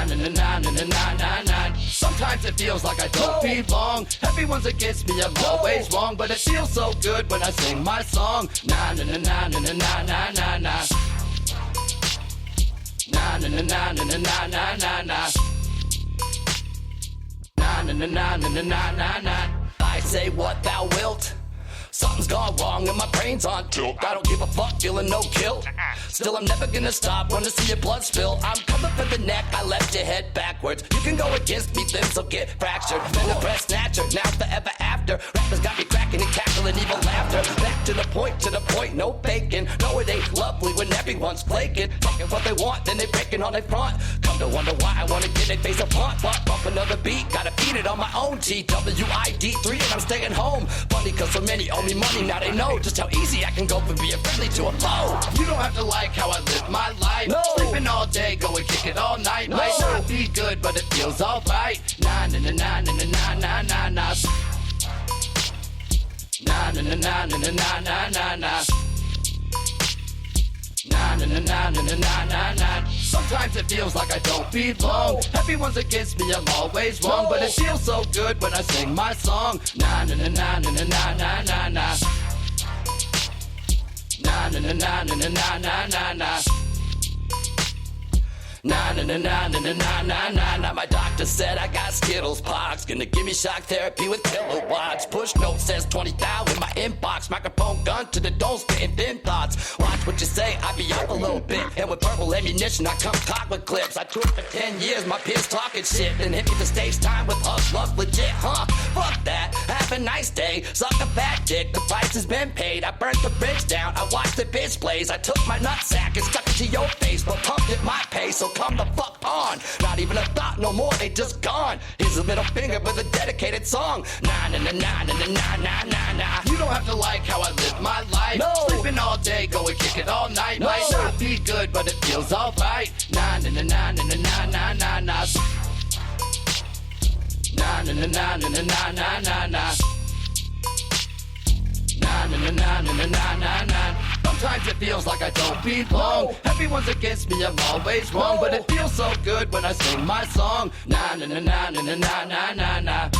9. Sometimes it feels like I don't belong. Everyone's against me, I'm always wrong, but it feels so good when I sing my song. 9. 9. I say what thou wilt. Something's gone wrong and my brain's on tilt. I don't give a fuck, feeling no guilt. Still, I'm never gonna stop, wanna see your blood spill. I'm coming for the neck, I left your head backwards. You can go against me, limbs will get fractured. Been a breast snatcher, now forever after. Rappers got me cracking and cackling, evil laughter. Back to the point, no faking. No, it ain't lovely when everyone's flaking. Talking what they want, then they breaking on their front. Come to wonder why I wanna get their face a punt. But bump another beat, gotta beat it on my own. TWID3 and I'm staying home. Funny cause so many owe me money, now they know just how easy I can go from being friendly to a foe. You don't have to like how I live my life. No. Sleeping all day, go and kick it all night. No. Might not be good, but it feels alright. 9. 9. 9. Sometimes it feels like I don't belong. Everyone's against me, I'm always wrong, but it feels so good when I sing my song. 9. 9. 9. My doctor said I got Skittles pox. Gonna give me shock therapy with kilowatts. Push note says 20,000 in my inbox. Microphone gun to the dome, spitting thin thoughts. Watch what you say, I be up a little bit. And with purple ammunition, I come cock with clips. I toured for 10 years, my peers talking shit. Then hit me for stage time with Hush Love legit, huh? Fuck that, have a nice day. Suck a fat dick, the price has been paid. I burnt the bridge down, I watched the bitch blaze. I took my nutsack and stuck it to your face, but pumped at my pace, so come the fuck on. Not even a thought no more, they just gone. Here's a middle finger with a dedicated song. 9. 9. You don't have to like how I live my life. No. Sleeping all day, go and kick it all night. No. Might not be good, but it feels alright. 9. 9. 9. Sometimes it feels like I don't belong. Everyone's against me, I'm always wrong, but it feels so good when I sing my song. 9. 9. 9. 9.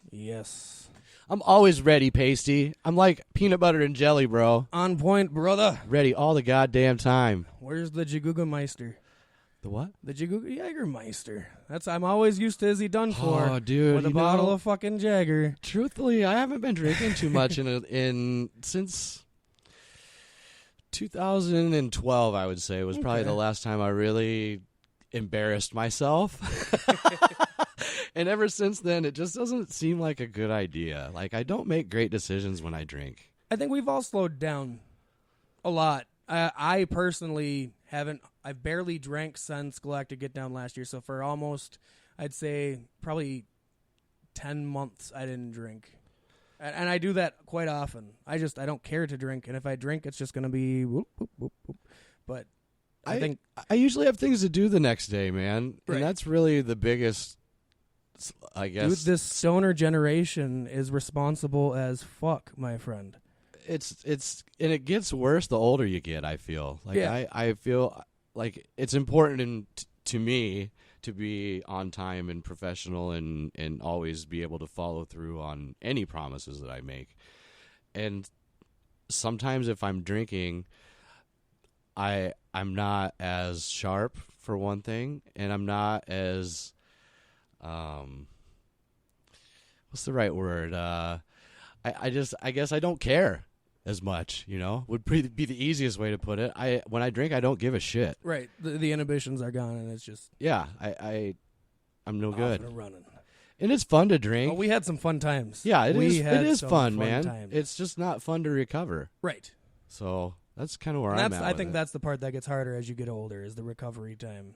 Yes. I'm always ready, Pasty. I'm like peanut butter and jelly, bro. On point, brother. Ready all the goddamn time. Where's the Jagugameister? The what? The Jägermeister. I'm always used to Izzy Dunfore. Oh, dude, with a bottle of fucking Jagger. Truthfully, I haven't been drinking too much since 2012. I would say was probably the last time I really embarrassed myself. And ever since then, it just doesn't seem like a good idea. Like, I don't make great decisions when I drink. I think we've all slowed down a lot. I personally haven't. I've barely drank since Galactic Get Down last year. So for almost, I'd say, probably 10 months, I didn't drink. And I do that quite often. I don't care to drink. And if I drink, it's just going to be whoop, whoop, whoop, whoop. But I think I usually have things to do the next day, man. Right. And that's really the biggest, I guess. Dude, this stoner generation is responsible as fuck, my friend. It's and it gets worse the older you get, I feel. Like I feel like it's important to me to be on time and professional and always be able to follow through on any promises that I make. And sometimes if I'm drinking, I'm not as sharp, for one thing, and I'm not as what's the right word? I guess I don't care as much, would be the easiest way to put it. When I drink, I don't give a shit. Right. The inhibitions are gone, and it's just... Yeah, I'm no good. Off and running. And it's fun to drink. Oh, we had some fun times. Yeah, it is fun, man. Times. It's just not fun to recover. Right. So, That's kind of where And I'm that's, at. I with think it. that's the part that gets harder as you get older, is the recovery time.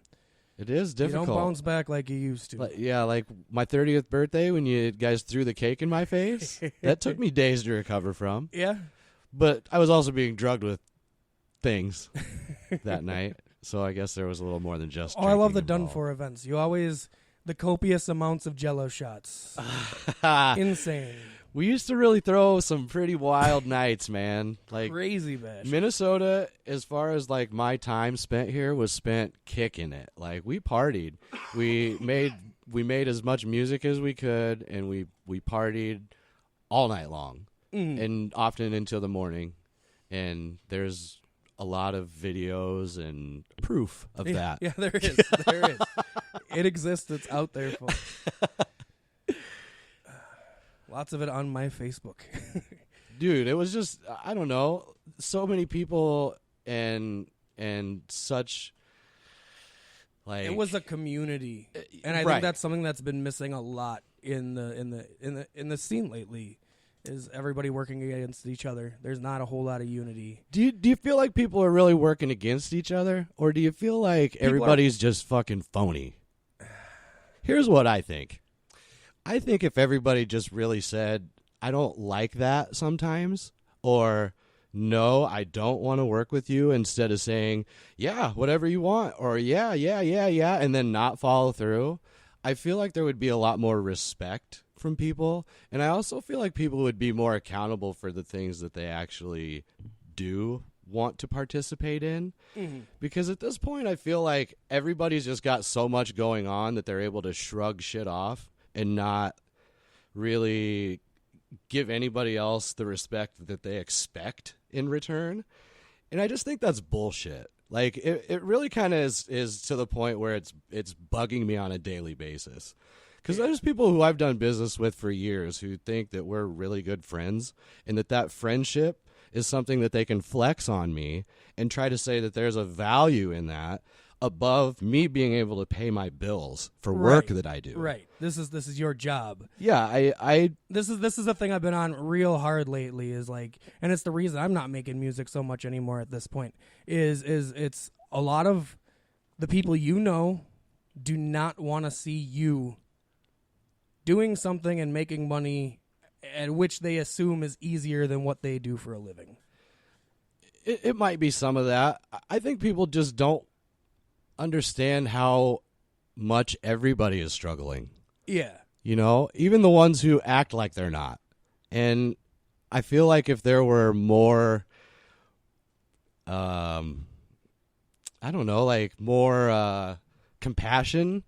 It is difficult. You don't bounce back like you used to. Like my 30th birthday when you guys threw the cake in my face. That took me days to recover from. Yeah. But I was also being drugged with things that night. So I guess there was a little more than just I love the drinking involved. Dunfore events. You always, the copious amounts of Jello shots. Insane. We used to really throw some pretty wild nights, man. Like Crazy bash. Minnesota, as far as like my time spent here, was spent kicking it. Like we partied. We made as much music as we could, and we partied all night long, and often until the morning. And there's a lot of videos and proof of that. Yeah, there is. There is. It exists. It's out there, folks. Lots of it on my Facebook. Dude, it was just, I don't know, so many people and such, like, It was a community, and I right. think that's something that's been missing a lot in the scene lately. Is everybody working against each other? There's not a whole lot of unity. Do you feel like people are really working against each other, or do you feel like everybody's just fucking phony? Here's what I think. I think if everybody just really said, I don't like that sometimes, or no, I don't want to work with you, instead of saying, yeah, whatever you want, or yeah, and then not follow through, I feel like there would be a lot more respect from people. And I also feel like people would be more accountable for the things that they actually do want to participate in. Because at this point, I feel like everybody's just got so much going on that they're able to shrug shit off and not really give anybody else the respect that they expect in return. And I just think that's bullshit. Like, it really kind of is to the point where it's bugging me on a daily basis. Because there's people who I've done business with for years who think that we're really good friends, and that friendship is something that they can flex on me and try to say that there's a value in that above me being able to pay my bills for work that I do. Right. This is your job. Yeah, I This is the thing I've been on real hard lately, is like, and it's the reason I'm not making music so much anymore at this point, is it's a lot of the people you know do not want to see you doing something and making money at which they assume is easier than what they do for a living. It might be some of that. I think people just don't understand how much everybody is struggling. Yeah. You know, even the ones who act like they're not. And I feel like if there were more, I don't know, like more compassion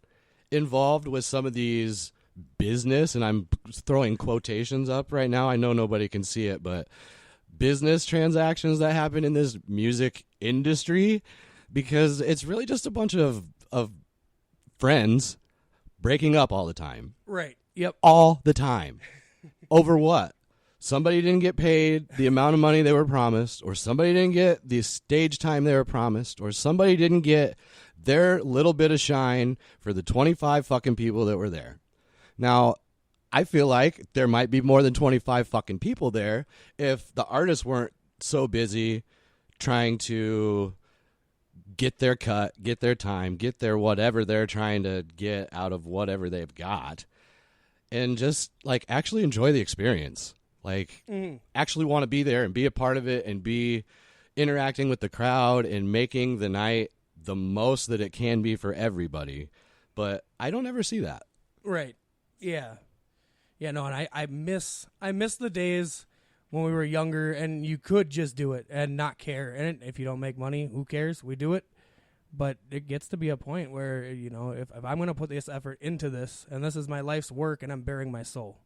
involved with some of these business, and I'm throwing quotations up right now. I know nobody can see it, but business transactions that happen in this music industry, because it's really just a bunch of friends breaking up all the time. Right. Yep. All the time. Over what? Somebody didn't get paid the amount of money they were promised, or somebody didn't get the stage time they were promised, or somebody didn't get their little bit of shine for the 25 fucking people that were there. Now, I feel like there might be more than 25 fucking people there if the artists weren't so busy trying to get their cut, get their time, get their whatever they're trying to get out of whatever they've got, and just like actually enjoy the experience. Like actually want to be there and be a part of it and be interacting with the crowd and making the night the most that it can be for everybody. But I don't ever see that. Right. Yeah. Yeah, no, and I miss the days when we were younger and you could just do it and not care. And if you don't make money, who cares? We do it. But it gets to be a point where, you know, if I'm going to put this effort into this, and this is my life's work, and I'm bearing my soul.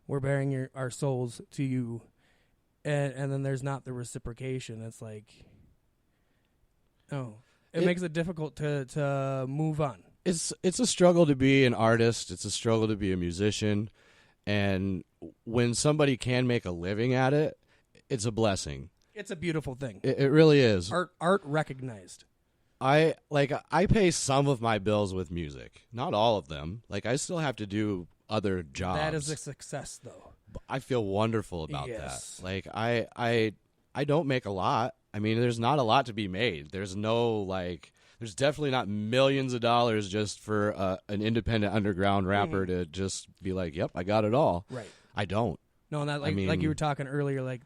We're bearing our souls to you. And then there's not the reciprocation. It's like, oh, it makes it difficult to move on. It's a struggle to be an artist. It's a struggle to be a musician. And when somebody can make a living at it, it's a blessing. It's a beautiful thing. It really is. Art recognized. I pay some of my bills with music. Not all of them. Like, I still have to do other jobs. That is a success, though. I feel wonderful about Yes. that. Like, I don't make a lot. I mean, there's not a lot to be made. There's no there's definitely not millions of dollars just for an independent underground rapper to just be like, yep, I got it all. Right. I don't. No, not like like you were talking earlier, like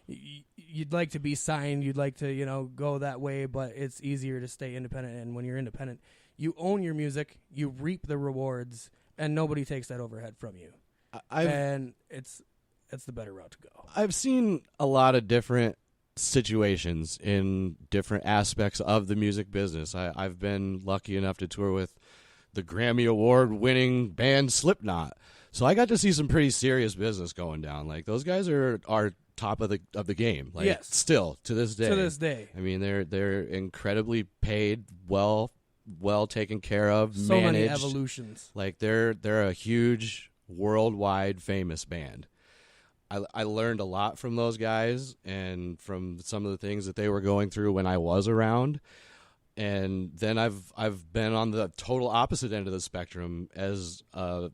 you'd like to be signed, you'd like to, go that way, but it's easier to stay independent. And when you're independent, you own your music, you reap the rewards, and nobody takes that overhead from you. And it's the better route to go. I've seen a lot of different situations in different aspects of the music business. I've been lucky enough to tour with the Grammy Award winning band Slipknot. So I got to see some pretty serious business going down. Like, those guys are top of the game. Like, yes. Still to this day. To this day. I mean, they're incredibly paid, well taken care of, so managed. many evolutions. Like, they're a huge worldwide famous band. I learned a lot from those guys and from some of the things that they were going through when I was around. And then I've been on the total opposite end of the spectrum as a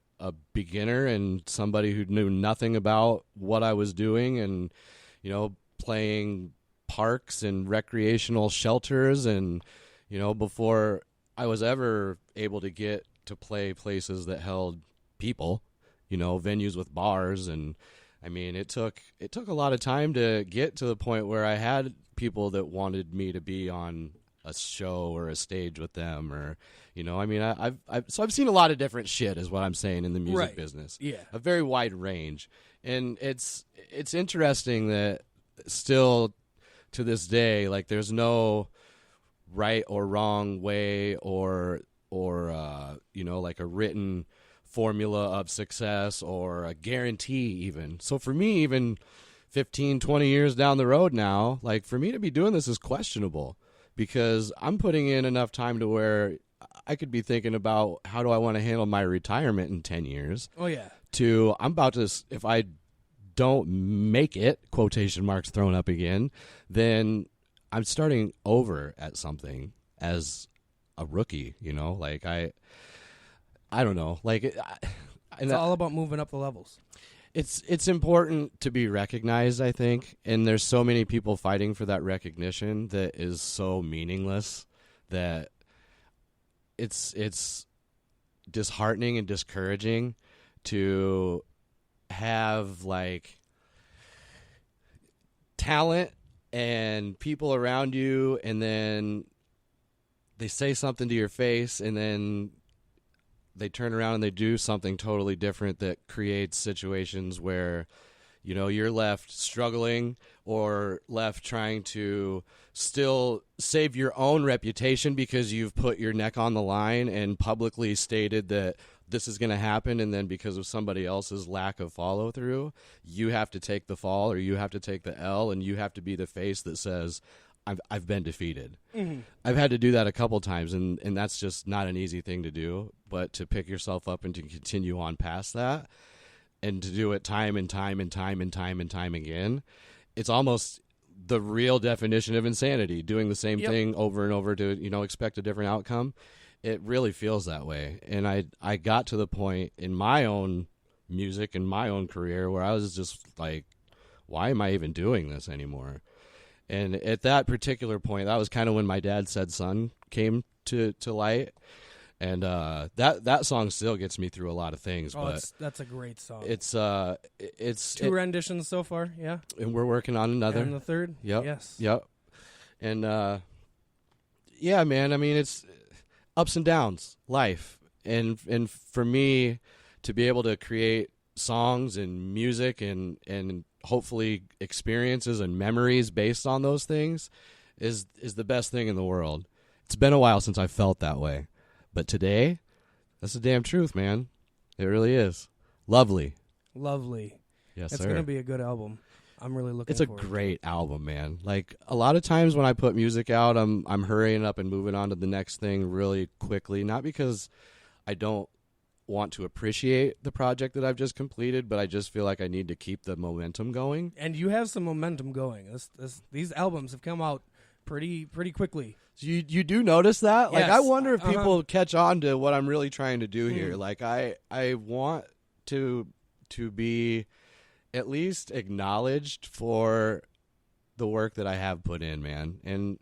beginner and somebody who knew nothing about what I was doing, and playing parks and recreational shelters, and before I was ever able to get to play places that held people, venues with bars. And I mean, it took a lot of time to get to the point where I had people that wanted me to be on a show or a stage with them, or I mean, I've seen a lot of different shit, is what I'm saying, in the music business. Yeah, a very wide range. And it's interesting that still to this day, like, there's no right or wrong way or like a written formula of success or a guarantee even. So for me, even 15, 20 years down the road now, like, for me to be doing this is questionable, because I'm putting in enough time to where I could be thinking about, how do I want to handle my retirement in 10 years? Oh, yeah. To, I'm about to, if I don't make it, quotation marks thrown up again, then I'm starting over at something as a rookie, like, I don't know. Like, it's all about moving up the levels. It's important to be recognized, I think, and there's so many people fighting for that recognition that is so meaningless that it's disheartening and discouraging to have, like, talent and people around you, and then they say something to your face, and then they turn around and they do something totally different that creates situations where, you're left struggling or left trying to still save your own reputation because you've put your neck on the line and publicly stated that this is going to happen. And then because of somebody else's lack of follow through, you have to take the fall, or you have to take the L, and you have to be the face that says, I've been defeated. Mm-hmm. I've had to do that a couple times, and that's just not an easy thing to do. But to pick yourself up and to continue on past that, and to do it time and time and time and time and time again, it's almost the real definition of insanity. Doing the same thing over and over to expect a different outcome. It really feels that way. And I got to the point in my own music and my own career where I was just like, why am I even doing this anymore? And at that particular point, that was kind of when My Dad Said Son came to light. And that song still gets me through a lot of things. Oh, but that's a great song. It's 2 renditions so far, yeah. And we're working on another. And the third? Yep. Yes. Yep. And yeah, man, I mean, it's ups and downs, life. And for me to be able to create songs and music and hopefully experiences and memories based on those things is the best thing in the world. It's been a while since I felt that way. But today, that's the damn truth, man. It really is. Lovely. Yes, it's going to be a good album. I'm really looking forward to it. It's a great album, man. Like, a lot of times when I put music out, I'm hurrying up and moving on to the next thing really quickly. Not because I don't want to appreciate the project that I've just completed, but I just feel like I need to keep the momentum going. And you have some momentum going. These albums have come out pretty quickly. So you do notice that? Yes. Like, I wonder if people catch on to what I'm really trying to do here. Like, I want to be at least acknowledged for the work that I have put in, man. And